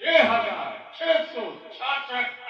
6666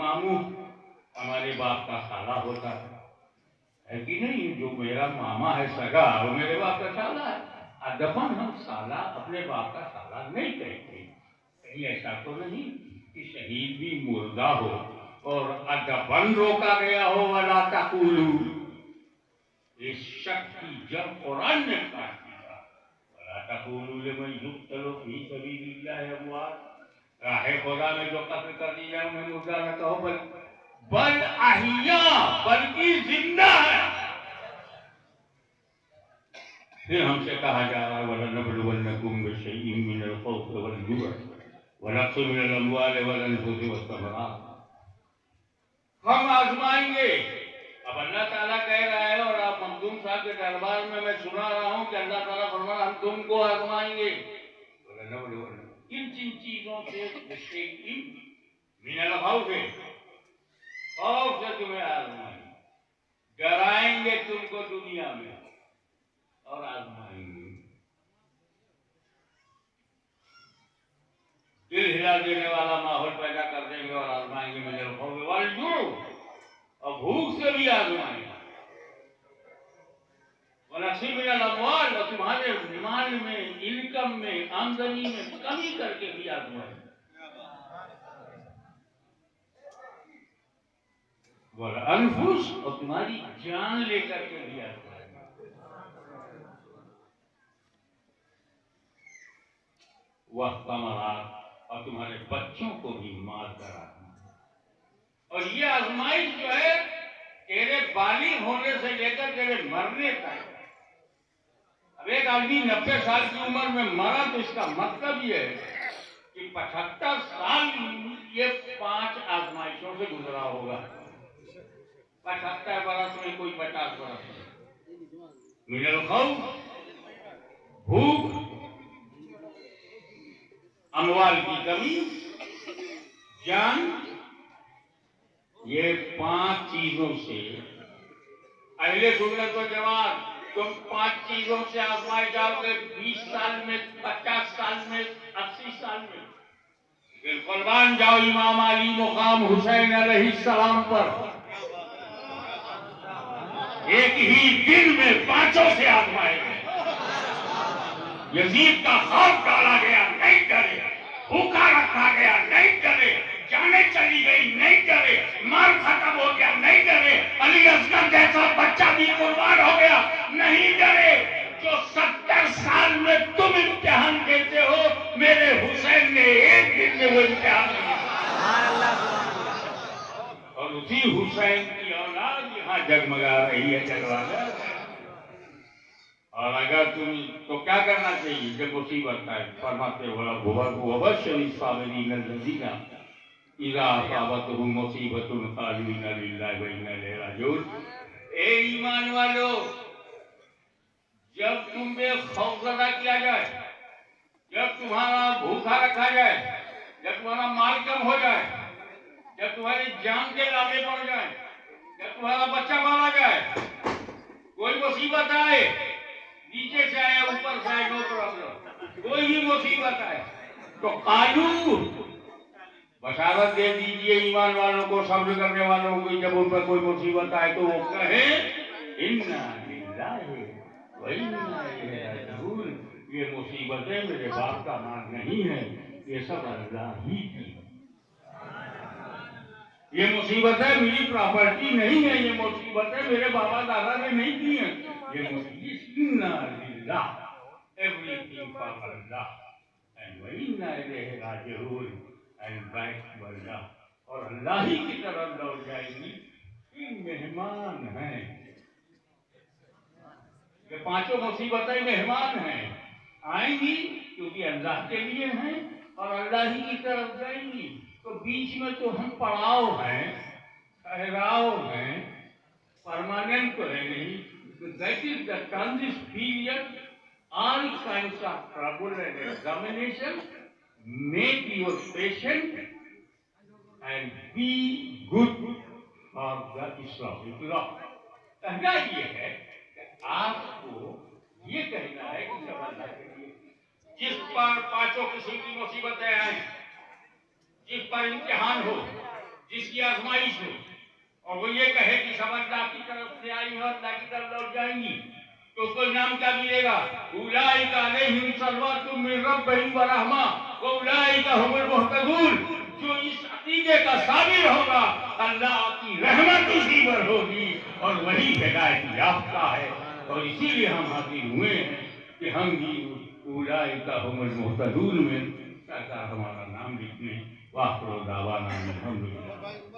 ماموں ہمارے باپ کا خالہ ہوتا ہے کہ نہیں؟ جو میرا ماما ہے سگا وہ میرے باپ کا خالہ ہے. ادبن ہم سالہ اپنے باپ کا سالہ نہیں کہتے. کہیں ایسا تو نہیں کہ شہید بھی مردہ ہو اور ادبن روکا گیا ہو ولا تقولوا. اس شک کی جب قرآن نے کاٹ دیا ولا تقولوا لمن یقتل فی سبیل اللہ اموات. راہ خدا میں جو قتل کر دی جائے انہیں مردہ نہ کہو بل احیاء، بلکہ زندہ ہے. پھر ہم سے کہا جا رہا ہے وَلَنَبْلُوَنَّكُمْ بِشَيْءٍ مِّنَ الْخَوْفِ وَالْجُوعِ وَنَقْصٍ مِّنَ الْأَمْوَالِ وَالْأَنفُسِ وَالثَّمَرَاتِ. ہم آزمائیں گے. اب اللہ تعالیٰ کہہ رہا ہے اور آپ مخدوم صاحب کے دربار میں سنا رہا ہوں کہ اللہ تعالیٰ فرما رہا ہم تم کو آزمائیں گے. کن کن چیزوں سے؟ بِشَيْءٍ مِّنَ الْخَوْفِ، خوف سے تمہیں آزمائیں گے. ڈرائیں گے تم کو دنیا میں اور آزمائیں گے. دل ہلا دینے والا ماحول پیدا کر دیں گے اور آزمائیں گے. میرے خوف والجوع، اور بھوک سے بھی آزمائیں گے. ونقص من الاموال، اور تمہارے مال میں، انکم میں، آمدنی میں کمی کر کے بھی آزمائیں گے. والانفس، اور تمہاری جان لے کر کے بھی آزمائیں گے. والثمرات، اور تمہارے بچوں کو بھی مار کر آزمائیں. اور یہ آزمائش جو ہے تیرے بالغ ہونے سے لے کر تیرے مرنے تک. اب ایک آدمی 90 سال کی عمر میں مرا تو اس کا مطلب یہ ہے کہ 75 سال یہ 5 آزمائشوں سے گزرا ہوگا. 75 برس میں کوئی 50 برس میں. من الخوف، بھوک، اموال کی کمی، جان، یہ 5 چیزوں سے اہل سنت و جماعت تم 5 چیزوں سے آزمائے جاؤ گے. 20 سال میں، 50 سال میں، 80 سال میں. پھر قربان جاؤ امام علی مقام حسین علیہ السلام پر. ایک ہی دن میں 5 سے آزمائے گئے. یزید کا خوف ڈالا گیا، نہیں ڈرے. بھوکا رکھا گیا، نہیں ڈرے. جانیں چلی گئی، نہیں ڈرے. مال ختم ہو گیا، نہیں ڈرے. علی اصغر جیسا بچہ بھی قربان ہو گیا، نہیں ڈرے. جو 70 سال میں تم امتحان دیتے ہو، میرے حسین نے ایک دن میں وہ امتحان دیا. اور اسی حسین کی اولاد یہاں جگمگا رہی ہے، جگوا رہا ہے. اور اگر تم تو کیا کرنا چاہیے جب مصیبت آئے؟ فرماتے وَبَشِّرِ الصَّابِرِينَ الَّذِينَ اِذَا أَصَابَتْهُمْ مُصِیبَةٌ قَالُوا إِنَّا لِلَّهِ وَإِنَّا إِلَیْهِ رَاجِعُونَ. اے ایمان والو، جب تمہیں خوفزدہ کیا جائے، جب تمہارا بھوکا رکھا جائے، جب تمہارا مال کم ہو جائے، جب تمہاری جان کے لالے پڑ جائیں، جب تمہارا بچہ مارا جائے، کوئی مصیبت آئے، نیچے سے آئے، اوپر سے آئے، نو پرابلم، کوئی بھی مصیبت آئے تو قالو، بشارت دے دیجئے ایمان والوں کو، صبر کرنے والوں کو، جب ان پر کوئی مصیبت آئے تو وہ کہیں اِنَّا لِلَّهِ وَإِنَّا إِلَیْهِ رَاجِعُونَ. یہ مصیبتیں میرے باپ کا مال نہیں ہے، یہ سب اللہ ہی کی. یہ مصیبتیں میری پراپرٹی نہیں ہے، یہ مصیبتیں میرے بابا دادا نے نہیں کی ہیں. یہ مصیبت اِنَّا لِلَّهِ، everything for Allah and وَإِنَّا إِلَیْهِ رَاجِعُونَ, and back to Allah. اور اللہ ہی کی طرف لوٹ جائے گی. یہ مہمان ہیں، یہ 5 مصیبتیں مہمان ہیں، آئیں گی کیونکہ اللہ کے لیے ہیں اور اللہ ہی کی طرف جائیں گی. تو بیچ میں تو ہم پڑاؤ ہیں، ٹھہراؤ ہیں، پرماننٹ تو ہے نہیں. That is the transit period. All kinds of trouble and examination. Make you patient and be good for the Islam. کہنا یہ ہے کہ آپ کو یہ کہنا ہے کہ سب اللہ کے لیے. جس پر 5 قسم کی مصیبتیں آئیں، جس پر امتحان ہو، جس آزمائش ہو اور وہ یہ کہے کہ سب اللہ کی طرف سے آئی ہیں اور اللہ کی طرف لوٹ جائیں گی، تو اس کو انعام کیا ملے گا؟ اولئک علیہم صلوات من ربہم ورحمہ واولئک هم المہتدون۔ جو اس عقیدے کا صابر ہوگا اللہ کی رحمت اسی پر ہوگی اور وہی ہدایت یافتہ ہے، اور اسی لیے ہم حاضر ہوئے ہیں کہ ہم بھی اولئک هم المہتدون میں سرکار ہمارا نام لکھنے۔ وآخر دعوانا الحمدللہ۔